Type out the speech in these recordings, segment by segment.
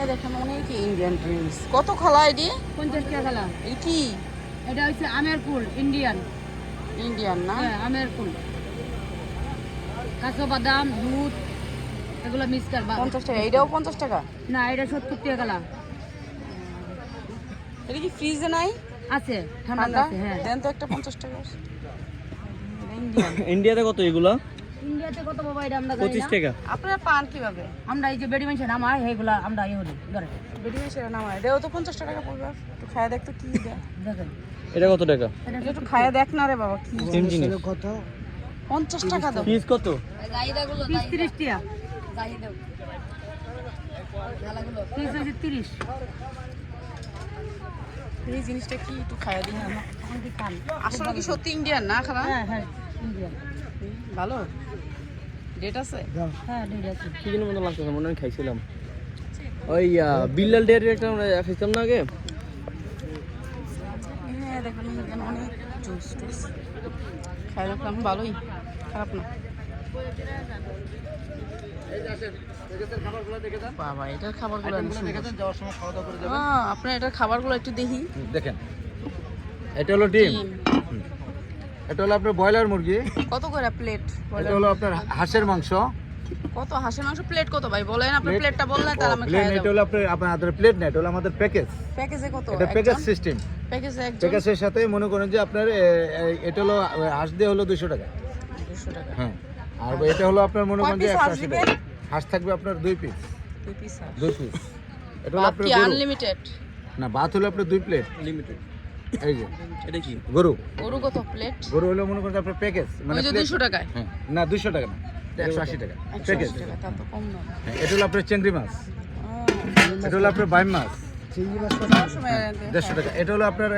দেখেন অনেক Indian drinks. কত খালা এটি? 50 টাকা খালা। এই কি? এটা হচ্ছে আমের কুল, ইন্ডিয়ান। ইন্ডিয়ান না? হ্যাঁ, আমের কুল। কাঁচা বাদাম, দুধ এগুলো মিক্স করবা। 50 টাকা। এটাও 50 টাকা? না, এটা 70 টাকা খালা। এটা কি ফ্রিজে নাই? আছে, ঠান্ডা ঠান্ডা আছে। হ্যাঁ, দেন তো একটা 50 টাকা। ইন্ডিয়ান। ইন্ডিয়াতে কত এগুলা? ইন্ডিয়াতে কত বাবা এটা আমরা জানি 25 না। টাকা। আপনারা পান কিভাবে? আমরা এই যে বেডি মেশিন নামাই এইগুলা আমরা এই হলি ধরে বেডিমে সেটা নামায় এটাও তো 50 টাকা পড়বে। একটু খায়া দেখ তো কি দেয়। দেখেন। এটা কত টাকা? এটা এটা একটু খায়া দেখ না রে বাবা কি সেম জিনিস। কত? 50 টাকা দাও। পিস কত? পিস 30 টাকা। পিস হচ্ছে 30। এই জিনিসটা কি একটু খায়া দিই না? আপনি খান। আসলে কি সত্যি ইন্ডিয়ান না খালা? হ্যাঁ হ্যাঁ, ইন্ডিয়ান। ভালো ডেট আছে? হ্যাঁ, ঠিক আছে। কি যেন মনে লাগতেছে, মনে হয় খাইছিলাম। ওই বিল্লাল ডেয়ারির একটা আমরা খাইছিলাম না আগে। হ্যাঁ দেখুন এখানে অনেক জুস টুস খাই রাখলাম, ভালোই, খারাপ না। বাবা এটার খাবারগুলো আপনার এটার খাবারগুলো একটু দেখি। দেখেন, এটা হলো ডিম, এটা হলো আপনার ব্রয়লার মুরগি, কত করে প্লেট? এটা হলো আপনার হাঁসের মাংস। কত হাঁসের মাংস প্লেট কত ভাই বলেন? আপনার প্লেটটা বললেন তাহলে আমি প্লেন, খাই এটা দেব। হলো আপনাদের প্লেট না, এটা হলো আমাদের প্যাকেজ। প্যাকেজে কত? এটা প্যাকেজ সিস্টেম। প্যাকেজে একজন প্যাকেজের সাথে মনে করেন যে আপনার এটা হলো হাঁস দিয়ে হলো 200 টাকা। 200 টাকা। হ্যাঁ, আর এটা হলো আপনার মনে করেন যে কয় piece হাঁস 180 দিবেন? টাকা। হাঁস থাকবে আপনার 2 পিস। 2 পিস হাঁস। 2 পিস। এটা হলো ভাত আপনার কি গরু। আনলিমিটেড? না, ভাত হলো আপনার 2 প্লেট। লিমিটেড। এই যে এটা কি? গরু। গরু কত প্লেট? গরু হলো মনে করেন আপনার প্যাকেজ, ওই যে plate- 200 টাকায়? হ্যাঁ, না 200 টাকা না, এটা 180 টাকা 180 প্যাকেজ। টাকা, তা তো কম দাম। হ্যাঁ, এটা হলো আপনার চিংড়ি মাছ, ও, এটা হলো আপনার বাইম মাছ, যাওয়ার সময় 150 টাকা। এটা হলো আপনার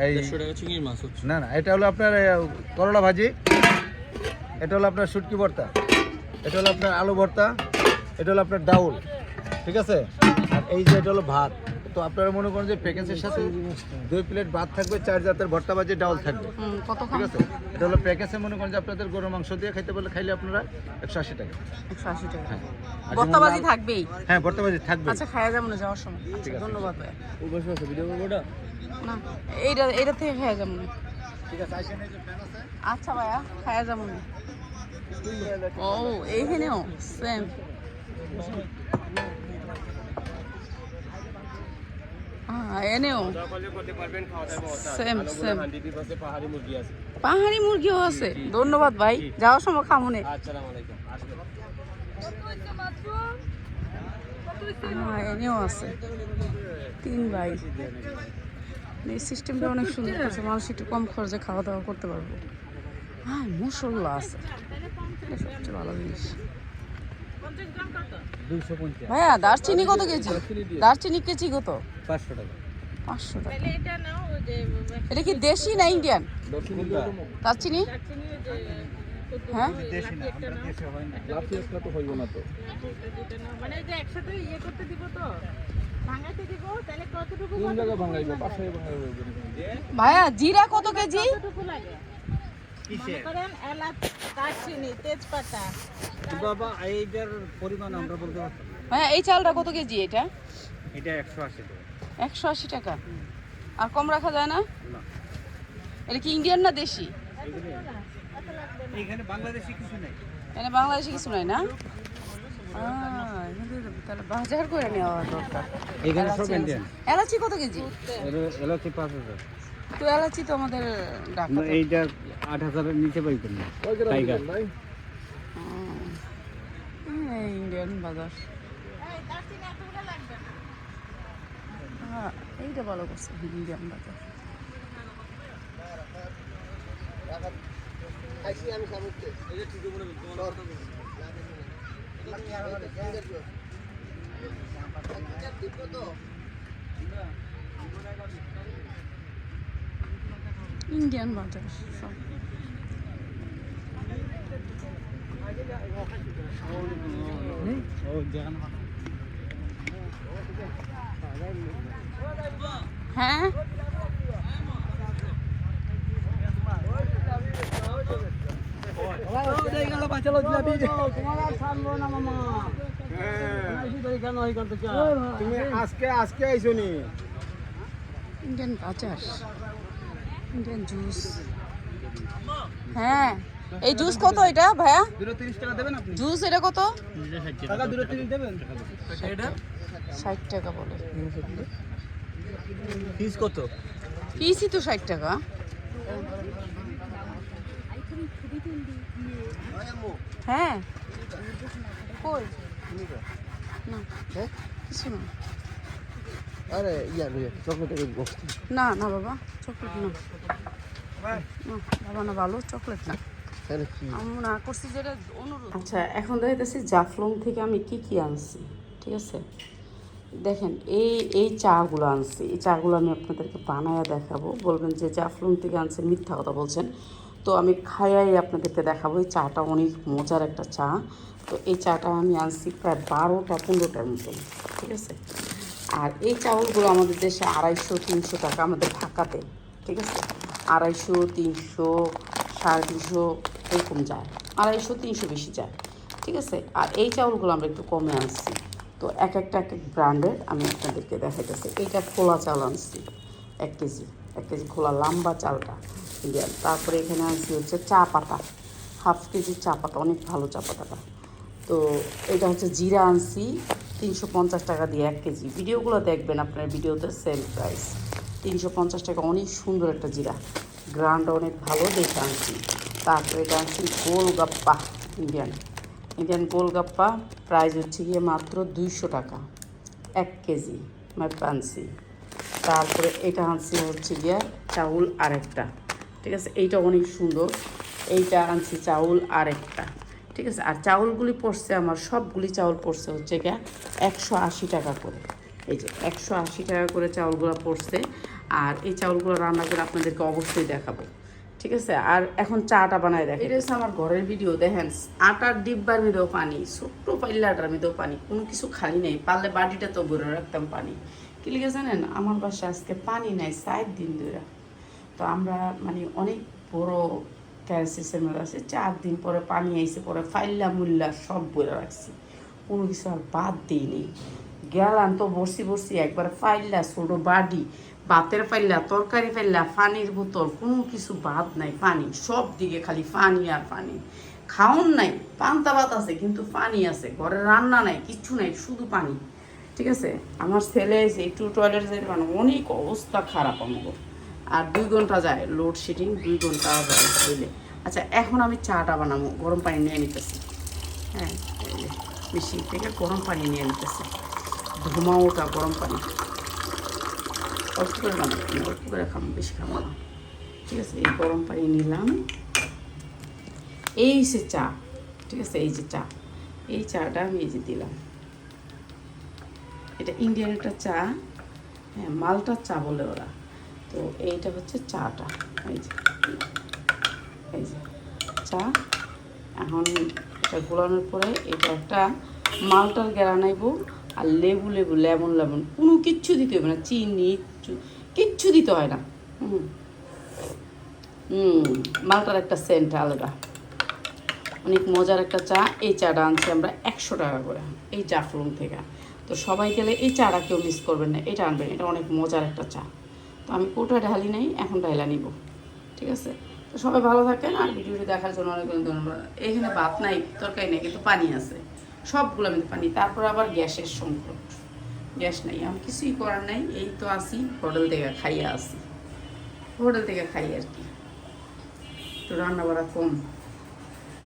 এই 150 টাকা চিংড়ি মাছ হচ্ছে। না না, এটা হলো আপনার করলা ভাজি, এটা হলো আপনার শুটকি ভর্তা, এটা হলো আপনার আলু ভর্তা, এটা হলো আপনার ডাউল, ঠিক আছে। আর এই যে এটা হলো ভাত। তো আপনারা মনে করেন যে প্যাকেজের সাথে 2 প্লেট ভাত থাকবে, 4 জাতের ভর্তা ভাজি ডাউল থাকবে, কত ঠিক খাম? আছে। এটা হলো প্যাকেজে মনে করেন যে আপনাদের গরুর মাংস দিয়ে খাইতে বলে খাইলে আপনারা 180 টাকা। 180 টাকা। হ্যাঁ, আর ভর্তাবাজি যেমন থাকবেই? হ্যাঁ, ভর্তা ভাজি থাকবে। আচ্ছা খায়া যাবো না যাওয়ার সময়। আচ্ছা ধন্যবাদ ভাই। ও বসে আছে ভিডিও করব ওটা। না এইটা থেকে খায়া যাবো না। ঠিক আছে, আসেন, এই যে ফ্যান আছে। আচ্ছা ভাইয়া খায়া যাবো না। ও এইখানেও সেম। এনেও সেম সেম। পাহাড়ি মুরগিও আছে। ধন্যবাদ ভাই, যাওয়ার সময় খামুনে। এনেও আছে 3 ভাই। এই সিস্টেমটা অনেক সুন্দর আছে, মানুষ একটু কম খরচে খাওয়া দাওয়া করতে পারবো। হ্যাঁ, মশলা আছে, এটা সবচেয়ে ভালো জিনিস। 250 ভাইয়া দারচিনি কত কেজি? দারচিনি কেজি কত? 500 টাকা। 500 টাকা। এটা কি দেশি না ইন্ডিয়ান দারচিনি? হ্যাঁ, দেশি না, আমরা দেশে হয় না। লাফি আসলে তো হইব না তো। মানে যে একসাথে করতে দিব তো ভাঙাইতে দিব, তাহলে কতটুকু কোন জায়গা ভাঙাইবো? পাশে ভাঙাইবো। ভাইয়া জিরা কত কেজি? লাগে? মনে করেন এলাচ, দারচিনি, তেজপাতা। বাবা, এইটার পরিমাণ আমরা বলতে পারছি। ভাইয়া এই চালটা কত কেজি? এটা এটা 180 টাকা। 180 টাকা। আর কম রাখা যায় না? এটা কি ইন্ডিয়ান না দেশি? এখানে বাংলাদেশি কিছু নেই। এটা বাংলাদেশি কিছু নাই না? তাহলে বাজার করে নেওয়া দরকার। এখানে সব এলাচি ইন্ডিয়ান। এলাচি কত কেজি? এলাচি 5000। তো এলাচি তো আমাদের ঢাকা। এইটা 8000 এর নিচে পাইবেন না। টাইগার। ইন্ডিয়ান বাজার। এইটা ভালো করছে, ইন্ডিয়ান বাজার। ইন্ডিয়ান বাজার সব। হ্যাঁ, তুমি আজকে আজকে আইছো নি? ইন্ডিয়ান বাজার, ইন্ডিয়ান জুস। হ্যাঁ, এই জুস কত এটা ভাইয়া? 30 টাকা দেবেন আপনি? জুস এটা কত? টাকা 30 দেবেন? এটা 60 টাকা বলে। ফিস কত? পিসই তো 60 টাকা। হ্যাঁ, কই না কিছু না। আরে চকলেটের বক্স। না না বাবা, চকলেট না। না বাবা, না ভালো চকলেট না। তাহলে কি? আমি না করছি যেটা অনুরোধ। আচ্ছা, এখন দেখাইতেছি জাফলং থেকে আমি কি কি আনছি, ঠিক আছে? দেখেন, এই চাগুলো আনছি। এই চাগুলো আমি আপনাদেরকে বানায়া দেখাবো। বলবেন যে জাফলং থেকে আনছেন, মিথ্যা কথা বলছেন। তো আমি খাইয়াই আপনাদেরকে দেখাবো। এই চাটা অনেক মজার একটা চা। তো এই চাটা আমি আনছি প্রায় 12টা-15টার মতন, ঠিক আছে? আর এই চাউলগুলো আমাদের দেশে 250-300 টাকা, আমাদের ঢাকাতে, ঠিক আছে? 250, 300, 350 এরকম যায়। 250-300 বেশি যায়, ঠিক আছে? আর এই চাউলগুলো আমরা একটু কমে আনছি। তো এক একটা ব্র্যান্ডের আমি আপনাদেরকে দেখাইতেছি। এইটা খোলা চাল আনছি 1 কেজি, 1 কেজি খোলা লম্বা চালটা ইন্ডিয়ান। তারপরে এখানে আনছি হচ্ছে চা পাতা, 1/2 কেজি চা পাতা, অনেক ভালো চা পাতাটা। তো এটা হচ্ছে জিরা আনছি 350 টাকা দিয়ে 1 কেজি। ভিডিওগুলো দেখবেন আপনার, ভিডিওতে সেল প্রাইস 350 টাকা। অনেক সুন্দর একটা জিরা, গ্রান্ডটা অনেক ভালো দেখে আনছি। তারপরে এটা আনছি গোলগাপ্পা, ইন্ডিয়ান গোলগাপ্পা, প্রাইস হচ্ছে গিয়ে মাত্র 200 টাকা 1 কেজি আনছি। তারপরে এটা আনছি হচ্ছে গিয়ে চাউল আরেকটা, ঠিক আছে? এইটা অনেক সুন্দর। এইটা আনছি চাউল আরেকটা, ঠিক আছে? আর চাউলগুলি পড়ছে আমার, সবগুলি চাউল পড়ছে হচ্ছে গিয়ে 180 টাকা করে। এই যে 180 টাকা করে চাউলগুলো পড়ছে। আর এই চাউলগুলো রান্না করে আপনাদেরকে অবশ্যই দেখাবো, ঠিক আছে? আর এখন চাটা বানায় দেখেন। এটা হচ্ছে আমার ঘরের ভিডিও। দেখেন, আটার ডিব্বার মধ্যেও পানি, ছোট্ট পাল্লাটার মধ্যেও পানি, কোনো কিছু খালি নেই। পারলে বাটিটা তো ভরে রাখতাম পানি। কি লিখে জানেন, আমার বাসায় আজকে পানি নাই 4 দিন ধরে। তো আমরা মানে অনেক বড় ক্রাইসিসের মধ্যে আছে। 4 দিন পরে পানি আইসে, পরে ফাইল্লা মুল্লা সব বইরা রাখছি, কোনো কিছু আর বাদ দিইনি। গেলাম তো বসি একবার ফাইল্লা, ছোটো বাড়ি, ভাতের ফাইল্লা, তরকারি ফাইল্লা, পানির বোতল, কোনো কিছু বাদ নাই। পানি সব দিকে, খালি পানি আর পানি। খাওন নাই, পান্তা ভাত আছে কিন্তু পানি আছে, ঘরে রান্না নাই, কিচ্ছু নাই, শুধু পানি, ঠিক আছে? আমার ছেলে এসে একটু টয়লেট যাই, মানে অনেক অবস্থা খারাপ আমাকে। আর 2 ঘন্টা যায় লোডশেডিং, 2 ঘন্টা যায় হইলে। আচ্ছা, এখন আমি চাটা বানাবো। গরম পানি নিয়ে নিতেছি। হ্যাঁ, মেশিন থেকে গরম পানি নিয়ে নিতেছি, ধুমাওটা গরম পানি। অল্প করে বানাবো, অল্প করে খাবো, বেশি খাবো না, ঠিক আছে? এই গরম পানি নিলাম। এই সে চা, ঠিক আছে? এই যে চা, এই চাটা আমি এই যে দিলাম। এটা ইন্ডিয়ান একটা চা, হ্যাঁ, মালটার চা বলে ওরা। তো এইটা হচ্ছে চাটা, এই যে চা। এখন এটা গোলানোর পরে এটা একটা মালটার গেরা নাইব। আর লেবু লেমন কোনো কিচ্ছু দিতে হবে না, চিনি কিচ্ছু দিতে হয় না। মালটার একটা সেন্ট আলাদা, অনেক মজার একটা চা। এই চাটা আনছি আমরা 100 টাকা করে, এই জাফলং থেকে। তো সবাই গেলে এই চাটা কেউ মিস করবেন না, এটা আনবেন, এটা অনেক মজার একটা চা। তো আমি কোটা ঢালি নাই, এখন ঢাইলা নিব, ঠিক আছে? তো সবাই ভালো থাকেন। আর ভিডিওটি দেখার জন্য অনেক ধন্যবাদ। এখানে ভাত নাই, তরকারি নেই, কিন্তু পানি আছে, সবগুলো আমি পানি। তারপর আবার গ্যাসের সংকট, গ্যাস নাই, আমি কিছুই করার নাই। এই তো আসি হোটেল থেকে খাইয়ে আসি, হোটেল থেকে খাই আর কি, তো রান্না বাড়া কম।